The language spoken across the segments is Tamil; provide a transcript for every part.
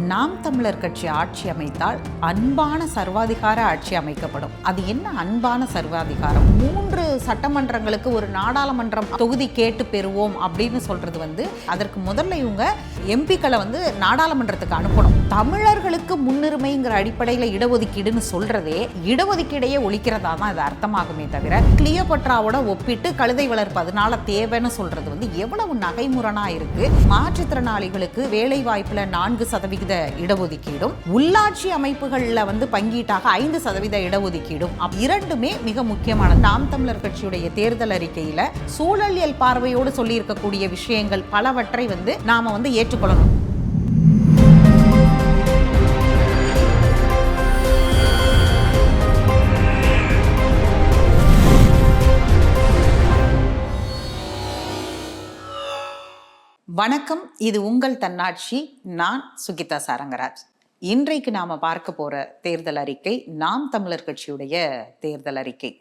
நாம் தமிழர் கட்சி ஆட்சி அமைத்தால் அன்பான சர்வாதிகார ஆட்சி அமைக்கப்படும். அது என்ன அன்பான சர்வாதிகாரம்? 3 சட்டமன்றங்களுக்கு ஒரு நாடாளுமன்றம் தொகுதி கேட்டு பெறுவோம் அப்படின்னு சொல்றது அதற்கு முதல்ல இவங்க எம்பிக்களை நாடாளுமன்றத்துக்கு அனுப்பணும். தமிழர்களுக்கு முன்னுரிமைங்கிற அடிப்படையில் இடஒதுக்கீடுன்னு சொல்றதே இடஒதுக்கீடையே ஒழிக்கிறதா தான் இது அர்த்தமாகுமே தவிர, கிளியோபட்ராவோட ஒப்பிட்டு கழுதை வளர்ப்பு அதனால தேவைன்னு சொல்றது எவ்வளவு நகைமுரணா இருக்கு. மாற்றுத்திறனாளிகளுக்கு வேலை வாய்ப்புல 4% இடஒதுக்கீடும், உள்ளாட்சி அமைப்புகள்ல பங்கீட்டாக 5% இடஒதுக்கீடும் இரண்டுமே மிக முக்கியமானது. நாம் தமிழர் கட்சியுடைய தேர்தல் அறிக்கையில சூழலியல் பார்வையோடு சொல்லி இருக்கக்கூடிய விஷயங்கள் பலவற்றை நாம ஏற்றுக்கொள்ளணும். வணக்கம், இது உங்கள் தன்னாட்சி. நான் சுகிதா சாரங்கராஜ். இன்றைக்கு நாம பார்க்க போற தேர்தல் அறிக்கை நாம் தமிழர் கட்சியுடைய தேர்தல் அறிக்கை.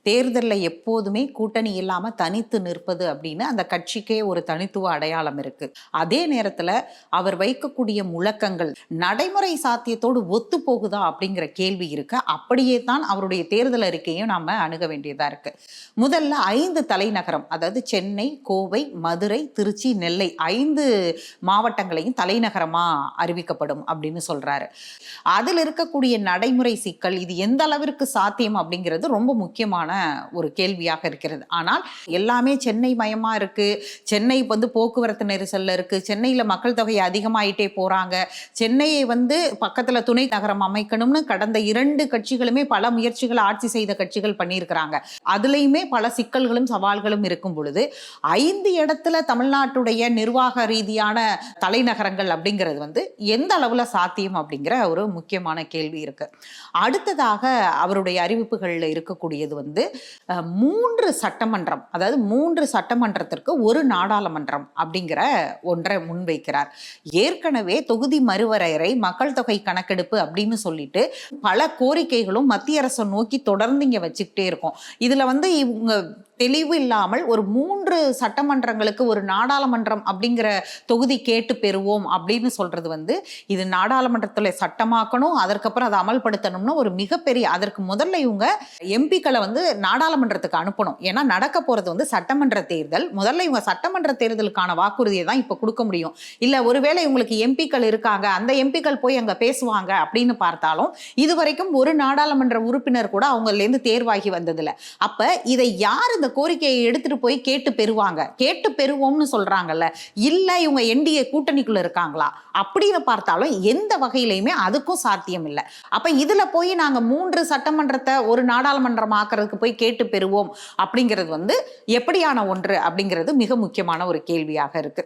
தேர்தலில் எப்போதுமே கூட்டணி இல்லாம தனித்து நிற்பது அப்படின்னு அந்த கட்சிக்கே ஒரு தனித்துவ அடையாளம் இருக்கு. அதே நேரத்துல அவர் வைக்கக்கூடிய முழக்கங்கள் நடைமுறை சாத்தியத்தோடு ஒத்து போகுதா அப்படிங்கிற கேள்வி இருக்கு. அப்படியே தான் அவருடைய தேர்தல் அறிக்கையும் நாம அணுக வேண்டியதா இருக்கு. முதல்ல 5 தலைநகரம், அதாவது சென்னை, கோவை, மதுரை, திருச்சி, நெல்லை 5 மாவட்டங்களையும் தலைநகரமா அறிவிக்கப்படும் அப்படின்னு சொல்றாரு. அதில் இருக்கக்கூடிய நடைமுறை சிக்கல் இது எந்த அளவிற்கு சாத்தியம் அப்படிங்கிறது ரொம்ப முக்கியமான ஒரு கேள்வியாக இருக்கிறது. ஆனால் எல்லாமே சென்னை மயமா இருக்கு. சென்னை போக்குவரத்து நெரிசல்ல இருக்கு. சென்னையில மக்கள் தொகை அதிகமாயிட்டே போறாங்க. சென்னையை பக்கத்துல துணை நகரம் அமைக்கணும்னு கடந்த 2 கட்சிகளுமே பல முயற்சிகளை ஆட்சி செய்த கட்சிகள் பண்ணியிருக்கிறாங்க. அதுலயுமே பல சிக்கல்களும் சவால்களும் இருக்கும் பொழுது 5 இடத்துல தமிழ்நாட்டுடைய நிர்வாக ரீதியான தலைநகரங்கள் அப்படிங்கிறது எந்த அளவுல சாத்தியம் அப்படிங்கிற ஒரு முக்கியமான கேள்வி இருக்கு. அடுத்ததாக அவருடைய அறிவிப்புகள்ல இருக்கக்கூடியது 3 சட்டமன்றம், அதாவது 3 சட்டமன்றத்திற்கு ஒரு நாடாளுமன்றம் அப்படிங்கிற ஒன்றை முன்வைக்கிறார். ஏற்கனவே தொகுதி மறுவரையறை, மக்கள் தொகை கணக்கெடுப்பு அப்படின்னு சொல்லிட்டு பல கோரிக்கைகளும் மத்திய அரசை நோக்கி தொடர்ந்து இங்க வச்சுக்கிட்டே இருக்கும். இதுல இவங்க தெளிவு இல்லாமல் ஒரு 3 சட்டமன்றங்களுக்கு ஒரு நாடாளுமன்றம் அப்படிங்கிற தொகுதி கேட்டு பெறுவோம் அப்படின்னு சொல்றது இது நாடாளுமன்றத்துல சட்டமாக்கணும், அதற்கப்புறம் அதை அமல்படுத்தணும்னு ஒரு மிகப்பெரிய, அதற்கு முதல்ல இவங்க எம்பிக்களை நாடாளுமன்றத்துக்கு அனுப்பணும். ஏன்னா நடக்க போறது சட்டமன்ற தேர்தல். முதல்ல இவங்க சட்டமன்ற தேர்தலுக்கான வாக்குறுதியை தான் இப்ப கொடுக்க முடியும். இல்ல ஒருவேளை இவங்களுக்கு எம்பிக்கள் இருக்காங்க, அந்த எம்பிக்கள் போய் அங்க பேசுவாங்க அப்படின்னு பார்த்தாலும் இதுவரைக்கும் ஒரு நாடாளுமன்ற உறுப்பினர் கூட அவங்கல இருந்து தேர்வாகி வந்ததில்ல. அப்ப இதை யார் இந்த கோரிக்கையை எடுத்துட்டு போய் கேட்டு பெறுவாங்க? கேட்டு பெறுவோம்னு சொல்றாங்கல்ல, இல்ல இவங்க என்டிஏ கூட்டணிக்குள்ள இருக்காங்களா அப்படின்னு பார்த்தாலும் எந்த வகையிலையுமே அதுக்கும் சாத்தியம் இல்லை. அப்ப இதுல போய் நாங்க 3 சட்டமன்றத்தை ஒரு நாடாளுமன்றம் ஆக்குறதுக்கு போய் கேட்டு பெறுவோம் அப்படிங்கிறது எப்படியான ஒன்று அப்படிங்கிறது மிக முக்கியமான ஒரு கேள்வியாக இருக்கு.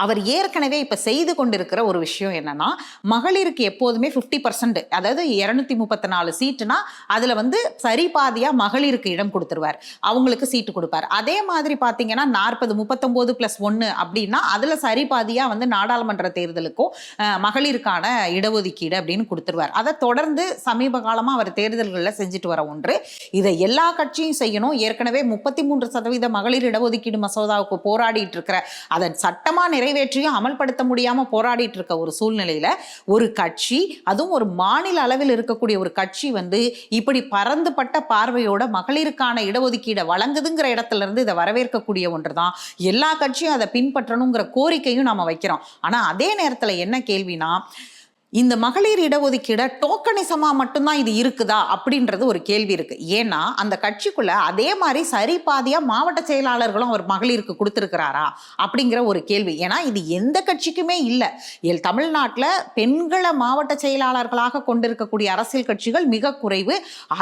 அவர் ஏற்கனவே இப்ப செய்து கொண்டிருக்கிற ஒரு விஷயம் என்னன்னா, மகளிருக்கு எப்போதுமே 50%, அதாவது 234 சீட்டுனா அதுல சரிபாதியா மகளிருக்கு இடம் கொடுத்துருவார், அவங்களுக்கு சீட்டு கொடுப்பார். அதே மாதிரி பாத்தீங்கன்னா 40 39 + 1 அப்படின்னா அதுல சரிபாதியா நாடாளுமன்ற தேர்தலுக்கும் மகளிருக்கான இடஒதுக்கீடு அப்படின்னு கொடுத்துருவார். அதை தொடர்ந்து சமீப காலமா அவர் தேர்தல்களில் செஞ்சுட்டு வர ஒன்று. இதை எல்லா கட்சியும் செய்யணும். ஏற்கனவே 33% மகளிர் இடஒதுக்கீடு மசோதாவுக்கு போராடிட்டு இருக்கிற, அதன் சட்டமா நிறைவேற்றியும் அமல்படுத்த முடியாம போராடிட்டு இருக்க ஒரு சூழ்நிலையில ஒரு கட்சி, அதுவும் ஒரு மாநில அளவில் இருக்கக்கூடிய ஒரு கட்சி இப்படி பரந்துபட்ட பார்வையோட மகளிருக்கான இடஒதுக்கீடை வழங்குதுங்கிற இடத்துல இருந்து இதை வரவேற்கக்கூடிய ஒன்றுதான். எல்லா கட்சியும் அதை பின்பற்றணுங்கிற கோரிக்கையும் நாம வைக்கிறோம். ஆனா அதே நேரத்துல என்ன கேள்வினா, இந்த மகளிர் இடஒதுக்கீட டோக்கனிசமா மட்டும்தான் இது இருக்குதா அப்படின்றது ஒரு கேள்வி இருக்கு. ஏன்னா அந்த கட்சிக்குள்ள அதே மாதிரி சரிபாதியா மாவட்ட செயலாளர்களும் அவர் மகளிருக்கு கொடுத்திருக்கிறாரா அப்படிங்கிற ஒரு கேள்வி. ஏன்னா இது எந்த கட்சிக்குமே இல்லை. தமிழ்நாட்டில் பெண்களை மாவட்ட செயலாளர்களாக கொண்டிருக்கக்கூடிய அரசியல் கட்சிகள் மிக குறைவு.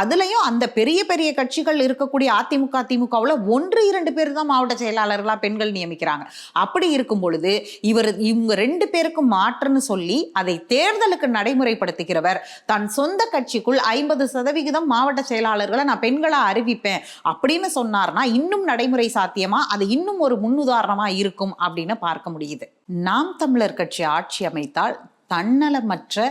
அதுலயும் அந்த பெரிய பெரிய கட்சிகள் இருக்கக்கூடிய அதிமுக, திமுகவில் 1-2 பேர் தான் மாவட்ட செயலாளர்களா பெண்கள் நியமிக்கிறாங்க. அப்படி இருக்கும் பொழுது இவங்க 2 பேருக்கும் மாற்றுன்னு சொல்லி அதை தேர்தலுக்கு நடைமுறைப்படுத்துகிறவர் தன் சொந்த கட்சிக்குள் 50% மாவட்ட செயலாளர்களை நான் பெண்களா அறிவிப்பேன் அப்படின்னு சொன்னார்னா இன்னும் நடைமுறை சாத்தியமா? அது இன்னும் ஒரு முன்னுதாரணமா இருக்கும் அப்படின்னு பார்க்க முடியுது. நாம் தமிழர் கட்சி ஆட்சி அமைத்தால் தன்னலமற்ற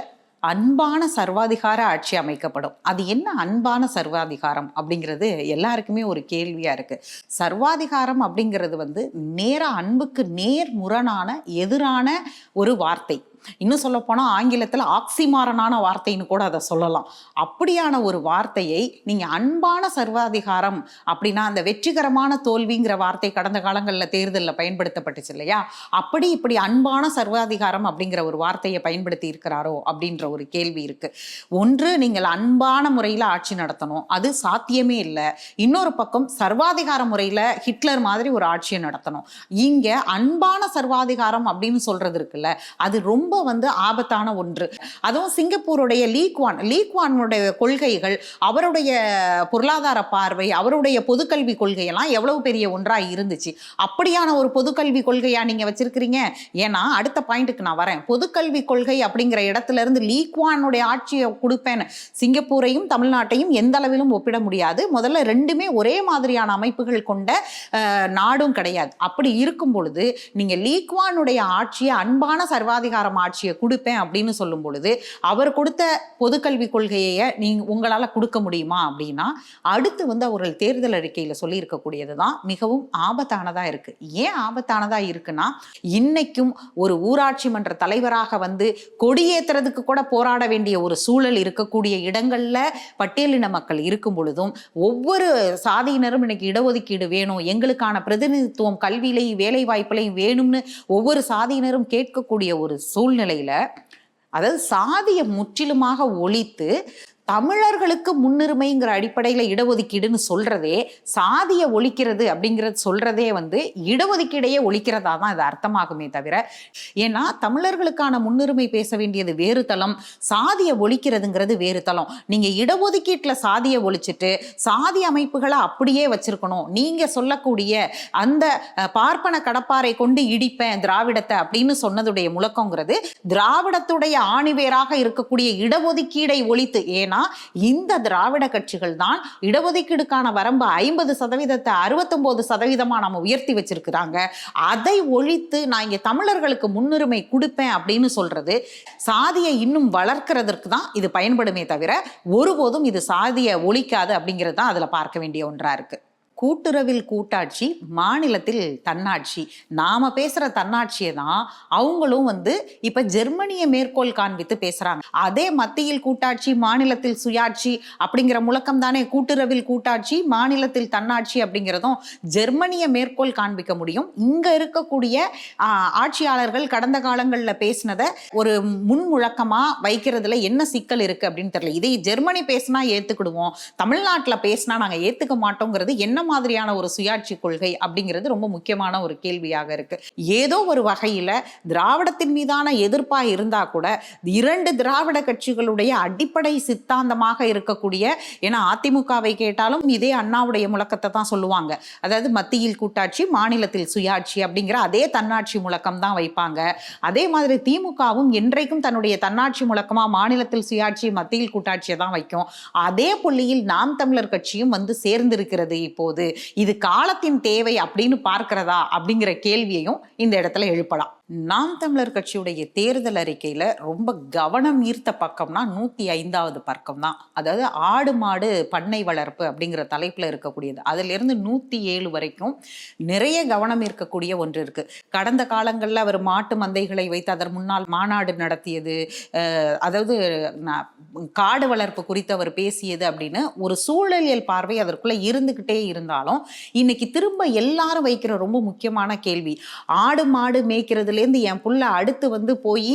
அன்பான சர்வாதிகார ஆட்சி அமைக்கப்படும். அது என்ன அன்பான சர்வாதிகாரம் அப்படிங்கிறது எல்லாருக்குமே ஒரு கேள்வியா இருக்கு. சர்வாதிகாரம் அப்படிங்கிறது நேரா அன்புக்கு நேர் முரணான எதிரான ஒரு வார்த்தை. இன்னும் சொல்ல போனா ஆங்கிலத்தில் ஆக்சிமாரனான வார்த்தைன்னு கூட அதை சொல்லலாம். அப்படியான ஒரு வார்த்தையை நீங்க அன்பான சர்வாதிகாரம் அப்படின்னா, அந்த வெற்றிகரமான தோல்விங்கிற வார்த்தை கடந்த காலங்களில் தேர்தலில் பயன்படுத்தப்பட்டுச்சு இல்லையா? அப்படி இப்படி அன்பான சர்வாதிகாரம் அப்படிங்கிற ஒரு வார்த்தையை பயன்படுத்தி இருக்கிறாரோ அப்படின்ற ஒரு கேள்வி இருக்கு. ஒன்று, நீங்கள் அன்பான முறையில் ஆட்சி நடத்தணும், அது சாத்தியமே இல்லை. இன்னொரு பக்கம் சர்வாதிகார முறையில் ஹிட்லர் மாதிரி ஒரு ஆட்சியை நடத்தணும். இங்க அன்பான சர்வாதிகாரம் அப்படின்னு சொல்றது இருக்குல்ல, அது ரொம்ப ஆபத்தான ஒன்று. அதுவும் சிங்கப்பூருடைய லீக்வானுடைய கொள்கைகள், அவருடைய பொருளாதார பார்வை, அவருடைய பொதுக்கல்வி கொள்கையெல்லாம் எவ்வளவு பெரிய ஒன்றா இருந்துச்சு. அப்படியான ஒரு பொதுக்கல்வி கொள்கையா நீங்க வச்சிருக்கிறீங்க? ஏன்னா அடுத்த பாயிண்ட்டுக்கு நான் வரேன். பொதுக்கல்வி கொள்கை அப்படிங்கிற இடத்துல இருந்து லீக்வானுடைய ஆட்சியை கொடுப்பேன்னு சிங்கப்பூரையும் தமிழ்நாட்டையும் எந்த அளவிலும் ஒப்பிட முடியாது. முதல்ல ரெண்டுமே ஒரே மாதிரியான அமைப்புகள் கொண்ட நாடும் கிடையாது. அப்படி இருக்கும் பொழுது நீங்க லீக்வானுடைய ஆட்சியை அன்பான சர்வாதிகாரம் ஆட்சியை கொடுப்பேன் அப்படின்னு சொல்லும் பொழுது, அவர் கொடுத்த பொதுக்கல்வி கொள்கையை நீங்க உங்களால கொடுக்க முடியுமா அப்படின்னா, அடுத்து அவர்கள் தேர்தல் அறிக்கையில சொல்லி இருக்கக்கூடியதுதான் மிகவும் ஆபத்தானதா இருக்கு. ஏன் ஆபத்தானதா இருக்குன்னா, இன்னைக்கும் ஒரு ஊராட்சி மன்ற தலைவராக கொடியேற்றுறதுக்கு கூட போராட வேண்டிய ஒரு சூழல் இருக்கக்கூடிய இடங்கள்ல பட்டியலின மக்கள் இருக்கும் பொழுதும், ஒவ்வொரு சாதியினரும் இன்னைக்கு இடஒதுக்கீடு வேணும், எங்களுக்கான பிரதிநிதித்துவம் கல்வியிலையும் வேலை வாய்ப்புலையும் வேணும்னு ஒவ்வொரு சாதியினரும் கேட்கக்கூடிய ஒரு சூழ்நிலையில, அதாவது சாதியை முற்றிலுமாக ஒழித்து தமிழர்களுக்கு முன்னுரிமைங்கிற அடிப்படையில் இடஒதுக்கீடுன்னு சொல்றதே, சாதியை ஒழிக்கிறது அப்படிங்கிறது சொல்றதே இடஒதுக்கீடையே ஒழிக்கிறதா தான் இது அர்த்தமாகுமே தவிர, ஏன்னா தமிழர்களுக்கான முன்னுரிமை பேச வேண்டியது வேறு தளம், சாதியை ஒழிக்கிறதுங்கிறது வேறு தளம். நீங்க இடஒதுக்கீட்டில் சாதியை ஒழிச்சிட்டு சாதி அமைப்புகளை அப்படியே வச்சிருக்கணும். நீங்க சொல்லக்கூடிய அந்த பார்ப்பன கடப்பாரை கொண்டு இடிப்பேன் திராவிடத்தை அப்படின்னு சொன்னதுடைய முழக்கங்கிறது திராவிடத்துடைய ஆணிவேராக இருக்கக்கூடிய இடஒதுக்கீடை ஒழித்து, ஏன்னா இந்த திராவிட கட்சிகள் தான் இடஒதுக்கீடுக்கான வரம்பு 50% 69% நம்ம உயர்த்தி வச்சிருக்கிறாங்க. அதை ஒழித்து நான் இங்க தமிழர்களுக்கு முன்னுரிமை கொடுப்பேன் அப்படின்னு சொல்றது சாதியை இன்னும் வளர்க்கிறதுக்கு தான் இது பயன்படுமே தவிர, ஒருபோதும் இது சாதியை ஒழிக்காது அப்படிங்கிறது தான் அதுல பார்க்க வேண்டிய ஒன்றா இருக்கு. கூட்டுறவில் கூட்டாட்சி, மாநிலத்தில் தன்னாட்சி. நாம பேசுற தன்னாட்சியை தான் அவங்களும் இப்ப ஜெர்மனியை மேற்கோள் காண்பித்து பேசுறாங்க. அதே மத்தியில் கூட்டாட்சி, மாநிலத்தில் சுயாட்சி அப்படிங்கிற முழக்கம் தானே கூட்டுறவில் கூட்டாட்சி, மாநிலத்தில் தன்னாட்சி அப்படிங்கிறதும் ஜெர்மனியை மேற்கோள் காண்பிக்க முடியும். இங்க இருக்கக்கூடிய ஆட்சியாளர்கள் கடந்த காலங்களில் பேசினதை ஒரு முன்முழக்கமா வைக்கிறதுல என்ன சிக்கல் இருக்கு அப்படின்னு தெரியல. இதை ஜெர்மனி பேசினா ஏத்துக்கிடுவோம், தமிழ்நாட்டில் பேசினா நாங்க ஏத்துக்க மாட்டோங்கிறது என்ன மாதிரியான ஒரு சுயாட்சி கொள்கை அப்படிங்கிறது ரொம்ப முக்கியமான ஒரு கேள்வியாக இருக்கு. ஏதோ ஒரு வகையில திராவிடத்தின் மீதான எதிர்ப்பா இருந்தா கூட இரண்டு திராவிட கட்சிகளுடைய அடிப்படை சித்தாந்தமாக இருக்கக்கூடிய, ஏன்னா அதிமுகவை கேட்டாலும் இதே அண்ணாவுடைய முழக்கத்தை தான் சொல்லுவாங்க. அதாவது மத்தியில் கூட்டாட்சி, மாநிலத்தில் சுயாட்சி அப்படிங்கிற அதே தன்னாட்சி முழக்கம் தான் வைப்பாங்க. அதே மாதிரி திமுகவும் என்றைக்கும் தன்னுடைய தன்னாட்சி முழக்கமா மாநிலத்தில் சுயாட்சி, மத்தியில் கூட்டாட்சியை தான் வைக்கும். அதே புள்ளியில் நாம் தமிழர் கட்சியும் சேர்ந்திருக்கிறது. இப்போது இது காலத்தின் தேவை அப்படின்னு பார்க்கிறதா அப்படிங்கிற கேள்வியையும் இந்த இடத்துல எழுப்பலாம். நாம் தமிழர் கட்சியுடைய தேர்தல் அறிக்கையில ரொம்ப கவனம் ஈர்த்த பக்கம்னா 105வது பக்கம் தான். அதாவது ஆடு மாடு பண்ணை வளர்ப்பு அப்படிங்கிற தலைப்புல இருக்கக்கூடியது. அதுல இருந்து 107 வரைக்கும் நிறைய கவனம் ஈர்க்கக்கூடிய ஒன்று இருக்கு. கடந்த காலங்களில் அவர் மாட்டு மந்தைகளை வைத்து அதன் முன்னால் மாநாடு நடத்தியது, அதாவது காடு வளர்ப்பு குறித்து அவர் பேசியது அப்படின்னு ஒரு சூழலியல் பார்வை அதற்குள்ள இருந்துகிட்டே இருந்தாலும், இன்னைக்கு திரும்ப எல்லாரும் வைக்கிற ரொம்ப முக்கியமான கேள்வி, ஆடு மாடு மேய்க்கிறது என் புள்ள அடுத்து போய்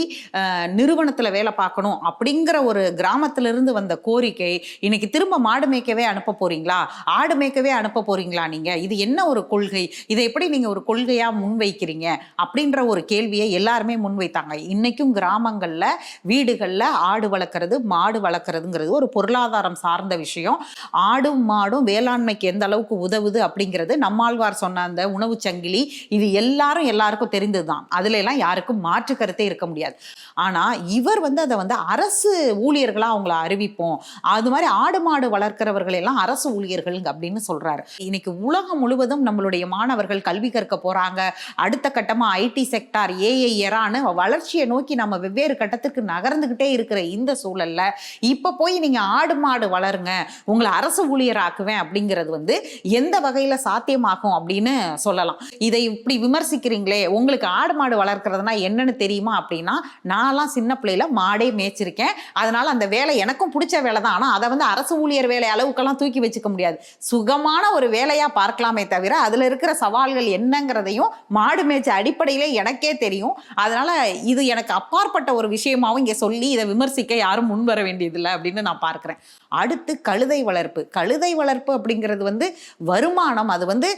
நிறுவனத்துல வேலை பார்க்கணும் அப்படிங்கிற ஒரு கிராமத்திலிருந்து வந்த கோரிக்கை, இன்னைக்கு திரும்ப மாடு மேய்க்கவே அனுப்ப போறீங்களா, ஆடு மேய்க்கவே அனுப்ப போறீங்களா, நீங்க இது என்ன ஒரு கொள்கை, இதை எப்படி நீங்க ஒரு கொள்கையா முன்வைக்கிறீங்க அப்படின்ற ஒரு கேள்வியை எல்லாருமே முன்வைத்தாங்க. இன்னைக்கும் கிராமங்கள்ல வீடுகள்ல ஆடு வளர்க்கறது, மாடு வளர்க்கறதுங்கிறது ஒரு பொருளாதாரம் சார்ந்த விஷயம். ஆடும் மாடும் வேளாண்மைக்கு எந்த அளவுக்கு உதவுது அப்படிங்கிறது நம்மாழ்வார் சொன்ன அந்த உணவு சங்கிலி, இது எல்லாருக்கும் தெரிந்ததுதான். அது அதுல எல்லாம் யாருக்கும் மாற்று கருத்தே இருக்க முடியாது. ஆனா இவர் வந்து அதை வந்து அரசு ஊழியர்களா அவங்கள அறிவிப்போம், அது மாதிரி ஆடு மாடு வளர்க்கிறவர்கள் எல்லாம் அரசு ஊழியர்கள் அப்படின்னு சொல்றாரு. இன்னைக்கு உலகம் முழுவதும் நம்மளுடைய மாணவர்கள் கல்வி கற்க போறாங்க, அடுத்த கட்டமா ஐடி செக்டார், ஏஐ எரான்னு வளர்ச்சியை நோக்கி நம்ம வெவ்வேறு கட்டத்துக்கு நகர்ந்துகிட்டே இருக்கிற இந்த சூழல்ல இப்ப போய் நீங்க ஆடு மாடு வளருங்க, உங்களை அரசு ஊழியர் ஆக்குவேன் அப்படிங்கிறது வந்து எந்த வகையில சாத்தியமாகும் அப்படின்னு சொல்லலாம். இதை இப்படி விமர்சிக்கிறீங்களே, உங்களுக்கு ஆடு மாடு வளர்க்கறதுனா என்னன்னு தெரியுமா அப்படின்னா, நான்லாம் சின்ன பிள்ளையில மாடே மேய்ச்சிருக்கேன், அதனால அந்த வேலை எனக்கும் பிடிச்ச வேலை தான். ஆனா அதை வந்து அரசு ஊழியர் வேலை அளவுக்கெல்லாம் தூக்கி வச்சுக்க முடியாது. சுகமான ஒரு வேலையா பார்க்கலாமே தவிர அதுல இருக்கிற சவால்கள் என்னங்கிறதையும் மாடு மேய்ச்ச அடிப்படையிலே எனக்கே தெரியும். அதனால இது எனக்கு அப்பாற்பட்ட ஒரு விஷயமாவும் இங்க சொல்லி இதை விமர்சிக்க யாரும் முன்வர வேண்டியதில்லை அப்படின்னு நான் பார்க்கிறேன். அடுத்து கழுதை வளர்ப்பு. கழுதை வளர்ப்பு அப்படிங்கிறது வந்து வருமானம், அது வந்து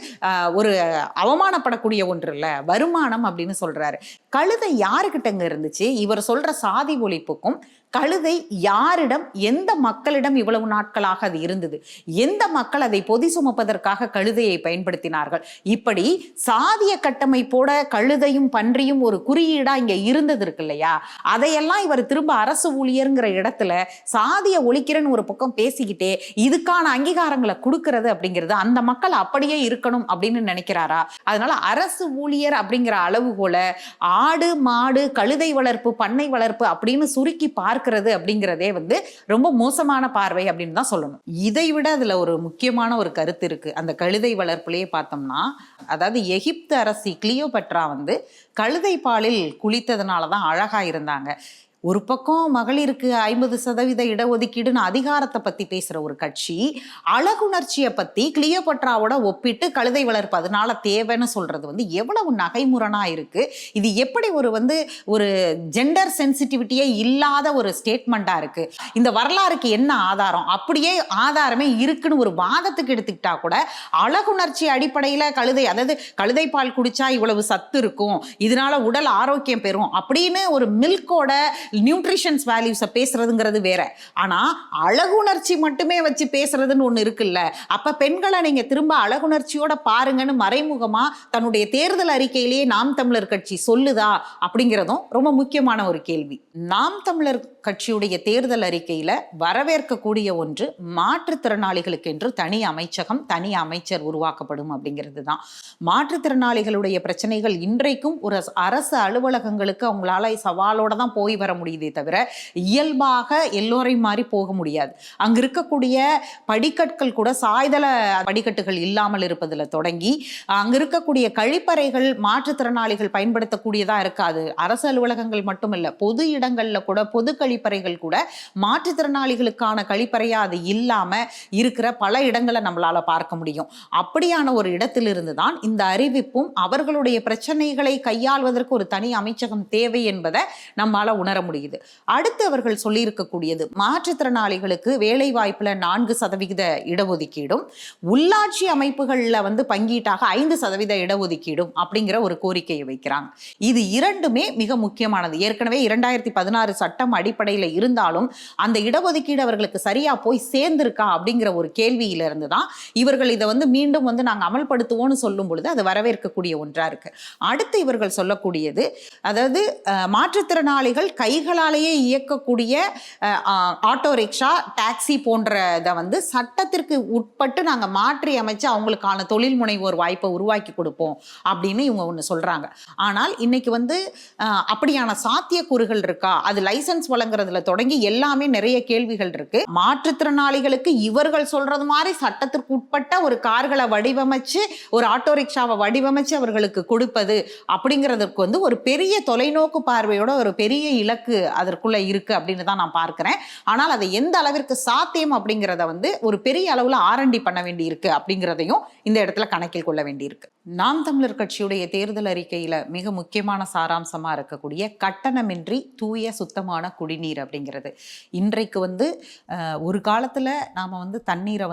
ஒரு அவமானப்படக்கூடிய ஒன்று இல்ல, வருமானம் அப்படின்னு சொல்றாரு. கழுதை யாருக்கிட்டங்க இருந்துச்சு? இவர் சொல்ற சாதி ஒழிப்புக்கும் கழுதை யாரிடம், எந்த மக்களிடம் இவ்வளவு நாட்களாக அது இருந்தது, எந்த மக்கள் அதை பொதி சுமப்பதற்காக கழுதையை பயன்படுத்தினார்கள், இப்படி சாதிய கட்டமைப்போட கழுதையும் பன்றியும் ஒரு குறியீடா இங்க இருந்தது இருக்கு இல்லையா, அதையெல்லாம் இவர் திரும்ப அரசு ஊழியர்ங்கிற இடத்துல சாதிய ஒழிக்கிறன்னு ஒரு பக்கம் பேசிக்கிட்டே இதுக்கான அங்கீகாரங்களை கொடுக்கறது அப்படிங்கிறது அந்த மக்கள் அப்படியே இருக்கணும் அப்படின்னு நினைக்கிறாரா? அதனால அரசு ஊழியர் அப்படிங்கிற அளவுகோல ஆடு மாடு கழுதை வளர்ப்பு பண்ணை வளர்ப்பு அப்படின்னு சுருக்கி பார்க்கிறது அப்படிங்கிறதே வந்து ரொம்ப மோசமான பார்வை அப்படின்னு தான் சொல்லணும். இதை விட அதுல ஒரு முக்கியமான ஒரு கருத்து இருக்கு. அந்த கழுதை வளர்ப்புலயே பார்த்தோம்னா, அதாவது எகிப்து அரசி கிளியோபட்ரா வந்து கழுதை பாலில் குளித்ததுனாலதான் அழகா இருந்தாங்க. ஒரு பக்கம் மகளிருக்கு 50% இடஒதுக்கீடுன்னு அதிகாரத்தை பத்தி பேசுற ஒரு கட்சி, அழகுணர்ச்சியை பத்தி கிளியோபட்ராவோட ஒப்பிட்டு கழுதை வளர்ப்பு அதனால தேவைன்னு சொல்றது வந்து எவ்வளவு நகைமுரணா இருக்கு. இது எப்படி ஒரு ஜெண்டர் சென்சிட்டிவிட்டியே இல்லாத ஒரு ஸ்டேட்மெண்டா இருக்கு. இந்த வரலாறுக்கு என்ன ஆதாரம்? அப்படியே ஆதாரமே இருக்குன்னு ஒரு வாதத்துக்கு எடுத்துக்கிட்டா கூட அழகுணர்ச்சி அடிப்படையில கழுதை, அதாவது கழுதை பால் குடிச்சா இவ்வளவு சத்து இருக்கும், இதனால உடல் ஆரோக்கியம் பெறும் அப்படின்னு ஒரு மில்கோட நியூட்ரிஷன்ஸ் வேல்யூஸை பேசுறதுங்கிறது வேற. ஆனா அழகுணர்ச்சி மட்டுமே வச்சு பேசுறதுன்னு ஒண்ணு இருக்குல்ல, அப்ப பெண்களை நீங்க திரும்ப அழகுணர்ச்சியோட பாருங்கன்னு மறைமுகமா தன்னுடைய தேர்தல் அறிக்கையிலேயே நாம் தமிழர் கட்சி சொல்லுதா அப்படிங்கிறதும் ரொம்ப முக்கியமான ஒரு கேள்வி. நாம் தமிழர் கட்சியுடைய தேர்தல் அறிக்கையில வரவேற்கக்கூடிய ஒன்று, மாற்றுத்திறனாளிகளுக்கு என்று தனி அமைச்சகம், தனி அமைச்சர் உருவாக்கப்படும் அப்படிங்கிறது தான். மாற்றுத்திறனாளிகளுடைய பிரச்சனைகள் இன்றைக்கும் ஒரு அரசு அலுவலகங்களுக்கு அவங்களால சவாலோட தான் போய் வர முடியுதே தவிர இயல்பாக எல்லோரையும் மாறி போக முடியாது. அங்க இருக்கக்கூடிய படிக்கட்டுகள் கூட சாய்தள படிக்கட்டுகள் இல்லாமல் இருப்பதில் தொடங்கி அங்க இருக்கக்கூடிய கழிப்பறைகள் மாற்றுத்திறனாளிகள் பயன்படுத்தக்கூடியதா இருக்காது. அரசு அலுவலகங்கள் மட்டுமல்ல, பொது இடங்கள்ல கூட பொது கழிப்பறைகள் கூட மாற்றுத்திறனாளிகளுக்கான கழிப்பறையா அது இல்லாம இருக்கிற பல இடங்களை நம்மளால பார்க்க முடியும். அப்படியான ஒரு இடத்திலிருந்து தான் இந்த அறிவிப்பும் அவர்களுடைய பிரச்சனைகளை கையாள்வதற்கு ஒரு தனி அமைச்சகம் தேவை என்பதை நம்மால உணர முடியுது. அடுத்து அவர்கள் சொல்லியிருக்கக்கூடியது, மாற்றுத்திறனாளிகளுக்கு வேலை வாய்ப்புல 4% இடஒதுக்கீடும், உள்ளாட்சி அமைப்புகள்ல பங்கீட்டாக 5% இடஒதுக்கீடும் அப்படிங்கிற ஒரு கோரிக்கையை வைக்கிறாங்க. இது இரண்டுமே மிக முக்கியமானது. ஏற்கனவே 2016 சட்டம் அடிப்படையில் இருந்தாலும் அந்த இடஒதுக்கீடு அவர்களுக்கு சரியா போய் சேர்ந்திருக்கா அப்படிங்கிற ஒரு கேள்வியிலிருந்து தான் இவர்கள் இதை மீண்டும் நாங்கள் அமல்படுத்துவோம்னு சொல்லும் பொழுது அது வரவேற்கக்கூடிய ஒன்றா இருக்கு. அடுத்து இவர்கள் சொல்லக்கூடியது, அதாவது மாற்றுத்திறனாளிகள் கைகளாலேயே இயக்கக்கூடிய ஆட்டோ ரிக்ஷா, டாக்ஸி போன்றதை சட்டத்திற்கு உட்பட்டு நாங்கள் மாற்றி அமைச்சு அவங்களுக்கான தொழில் முனைவோர் வாய்ப்பை உருவாக்கி கொடுப்போம் அப்படின்னு இவங்க ஒன்று சொல்றாங்க. ஆனால் இன்னைக்கு அப்படியான சாத்தியக்கூறுகள் இருக்கா? அது லைசன்ஸ் வழங்குறதுல தொடங்கி எல்லாமே நிறைய கேள்விகள் இருக்கு. மாற்றுத்திறனாளிகளுக்கு இவர்கள் சொல்றது மாதிரி சட்டத்திற்கு உட்பட்ட ஒரு கார்களை வடிவமைச்சு ஒரு ஆட்டோ ரிக்ஷாவை வடிவமைச்சு அவர்களுக்கு கொடுப்பது அப்படிங்கிறதுக்கு ஒரு பெரிய தொலைநோக்கு பார்வையோட ஒரு பெரிய இலக்கு அதற்குள்ள இருக்கு அப்படின்னு தான் நான் பார்க்கிறேன். ஆனால் அதை எந்த அளவிற்கு சாத்தியம் அப்படிங்கிறத ஒரு பெரிய அளவுல ஆரண்டி பண்ண வேண்டி இருக்கு அப்படிங்கிறதையும் இந்த இடத்துல கணக்கில் கொள்ள வேண்டி இருக்கு. நாம் தமிழர் கட்சியுடைய தேர்தல் அறிக்கையில மிக முக்கியமான சாராம்சமா இருக்கக்கூடிய கட்டணமின்றி தூய சுத்தமான குடிநீர் அப்படிங்கிறது. இன்றைக்கு ஒரு காலத்துல நாம தண்ணீரை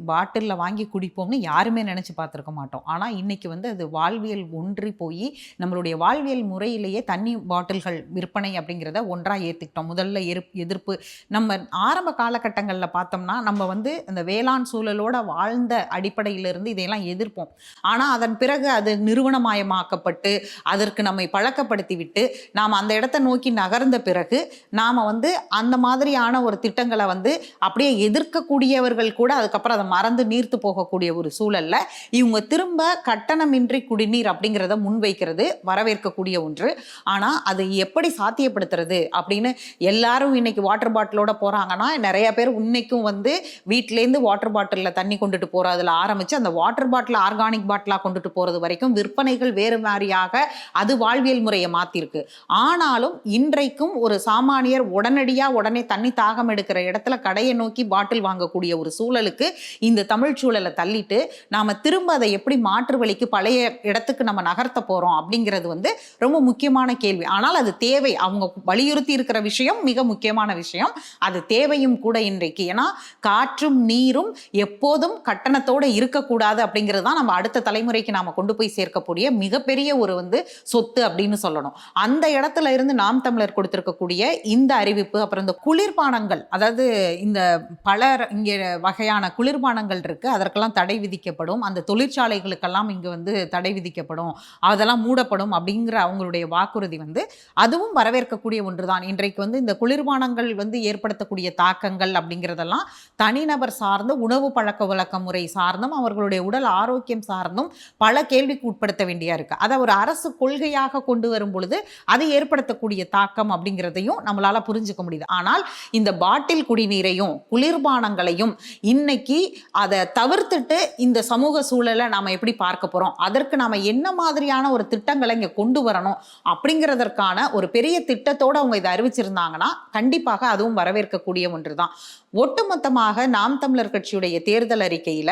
பாட்டில்ல வாங்கி குடிப்போம்னு யாருமே நினைச்சு பார்த்திருக்க மாட்டோம். ஆனா இன்னைக்கு அது வாழ்வியல் ஒன்றி போய் நம்மளுடைய வாழ்வியல் முறையிலேயே தண்ணி பாட்டில்கள் விற்பனை அப்படிங்கிறத அப்படிங்கிறத ஒன்றாக ஏற்றுக்கிட்டோம். முதல்ல எதிர்ப்பு நம்ம ஆரம்ப காலகட்டங்களில் பார்த்தோம்னா நம்ம வந்து அந்த வேளாண் சூழலோட வாழ்ந்த அடிப்படையிலிருந்து இதையெல்லாம் எதிர்ப்போம். ஆனால் அதன் பிறகு அது நிறுவனமயமாக்கப்பட்டு அதற்கு நம்மை பழக்கப்படுத்தி விட்டு நாம் அந்த இடத்தை நோக்கி நகர்ந்த பிறகு நாம் வந்து அந்த மாதிரியான ஒரு திட்டங்களை வந்து அப்படியே எதிர்க்கக்கூடியவர்கள் கூட அதுக்கப்புறம் அதை மறந்து நீர்த்து போகக்கூடிய ஒரு சூழல்ல இவங்க திரும்ப கட்டணமின்றி குடிநீர் அப்படிங்கிறத முன்வைக்கிறது வரவேற்கக்கூடிய ஒன்று. ஆனா அதை எப்படி சாத்தியப்படுத்துறது அப்படின்னு எல்லாரும் இன்னைக்கு வாட்டர் பாட்டிலோட போறாங்கன்னா நிறைய பேர் இன்னைக்கும் வந்து வீட்டிலேருந்து வாட்டர் பாட்டிலில் தண்ணி கொண்டுட்டு போறதுல ஆரம்பிச்சு அந்த வாட்டர் பாட்டில் ஆர்கானிக் பாட்டிலா கொண்டுட்டு போறது வரைக்கும் விற்பனைகள் வேறு மாதிரியாக அது வாழ்வியல் முறையை மாத்திருக்கு. ஆனாலும் இன்றைக்கும் ஒரு சாமானியர் உடனே தண்ணி தாகம் எடுக்கிற இடத்துல கடையை நோக்கி பாட்டில் வாங்கக்கூடிய ஒரு சூழலுக்கு இந்த தமிழ் சூழலை தள்ளிட்டு நாம திரும்ப அதை எப்படி மாற்று வழிக்கு பழைய இடத்துக்கு நம்ம நகர்த்த போறோம் அப்படிங்கிறது வந்து ரொம்ப முக்கியமான கேள்வி. ஆனால் அது தேவை. அவங்க வலியுறுத்தி இருக்கிற விஷயம் மிக முக்கியமான விஷயம். அது தேவையும் கூட இன்றைக்கு. ஏன்னா காற்றும் நீரும் எப்போதும் கட்டணத்தோட இருக்கக்கூடாது அப்படிங்கிறது தான் நம்ம அடுத்த தலைமுறைக்கு நாம கொண்டு போய் சேர்க்கக்கூடிய மிகப்பெரிய ஒரு வந்து சொத்து அப்படின்னு சொல்லணும். அந்த இடத்துல இருந்து நாம் தமிழர் கொடுத்திருக்கக்கூடிய இந்த அறிவிப்பு, அப்புறம் இந்த குளிர்பானங்கள், அதாவது இந்த பலர் இங்கே வகையான குளிர்பானங்கள் இருக்கு, அதற்கெல்லாம் தடை விதிக்கப்படும், அந்த தொழிற்சாலைகளுக்கெல்லாம் இங்கு வந்து தடை விதிக்கப்படும், அதெல்லாம் மூடப்படும் அப்படிங்கிற அவங்களுடைய வாக்குறுதி வந்து அதுவும் வரவேற்கக்கூடிய ஒன்றுதான். இன்றைக்கு வந்து இந்த குளிர்பானங்கள் வந்து ஏற்படுத்தக்கூடிய தாக்கங்கள் அப்படிங்கிறதெல்லாம் தனிநபர் சார்ந்து உணவு பழக்க வழக்க முறை சார்ந்தும் அவர்களுடைய உடல் ஆரோக்கியம் சார்ந்தும் பல கேள்விக்கு உட்படுத்த வேண்டியா இருக்கு. அதை ஒரு அரசு கொள்கையாக கொண்டு வரும் பொழுது அது ஏற்படுத்தக்கூடிய தாக்கம் அப்படிங்கிறதையும் நம்மளால புரிஞ்சுக்க முடியுது. ஆனால் இந்த பாட்டில் குடிநீரையும் குளிர்பானங்களையும் இன்னைக்கு அதை தவிர்த்துட்டு இந்த சமூக சூழலை நாம எப்படி பார்க்க போறோம், அதற்கு நாம என்ன மாதிரியான ஒரு திட்டங்களை இங்க கொண்டு வரணும் அப்படிங்கிறதற்கான ஒரு பெரிய திட்டத்தோட அவங்க இதை அறிவிச்சிருந்தாங்கன்னா கண்டிப்பாக அதுவும் வரவேற்கக்கூடிய ஒன்றுதான். ஒட்டுமொத்தமாக நாம் தமிழர் கட்சியுடைய தேர்தல் அறிக்கையில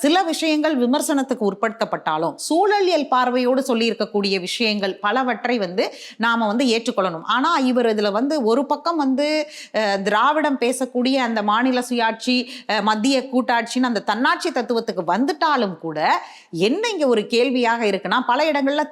சில விஷயங்கள் விமர்சனத்துக்கு உட்படுத்தப்பட்டாலும் சூழலியல் பார்வையோடு சொல்லி இருக்கக்கூடிய விஷயங்கள் பலவற்றை வந்து நாம வந்து ஏற்றுக்கொள்ளணும். ஆனா இவர் இதுல வந்து ஒரு பக்கம் வந்து திராவிடம் பேசக்கூடிய அந்த மாநில சுயாட்சி, மத்திய கூட்டாட்சின்னு அந்த தன்னாட்சி தத்துவத்துக்கு வந்துட்டாலும் கூட என்ன இங்க ஒரு கேள்வியாக இருக்குன்னா, பல இடங்கள்ல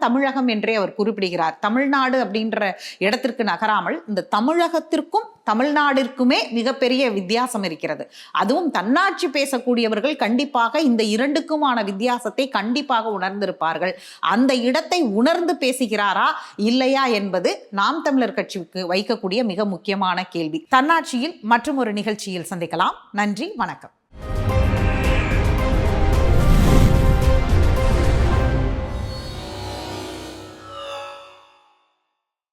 தமிழகம் என்றே அவர் குறிப்பிடுகிறார். தமிழ்நாடு அப்படின்ற இடத்திற்கு நகராமல் இந்த தமிழகத்திற்கும் தமிழ்நாடிற்குமே மிகப்பெரிய வித்தியாசம் இருக்கிறது. அதுவும் தன்னாட்சி பேசக்கூடியவர்கள் கண்டிப்பாக இந்த இரண்டுக்குமான வித்தியாசத்தை கண்டிப்பாக உணர்ந்திருப்பார்கள். அந்த இடத்தை உணர்ந்து பேசுகிறாரா இல்லையா என்பது நாம் தமிழர் கட்சிக்கு வைக்கக்கூடிய மிக முக்கியமான கேள்வி. தன்னாட்சியில் மற்றும் ஒரு நிகழ்ச்சியில் சந்திக்கலாம். நன்றி, வணக்கம்.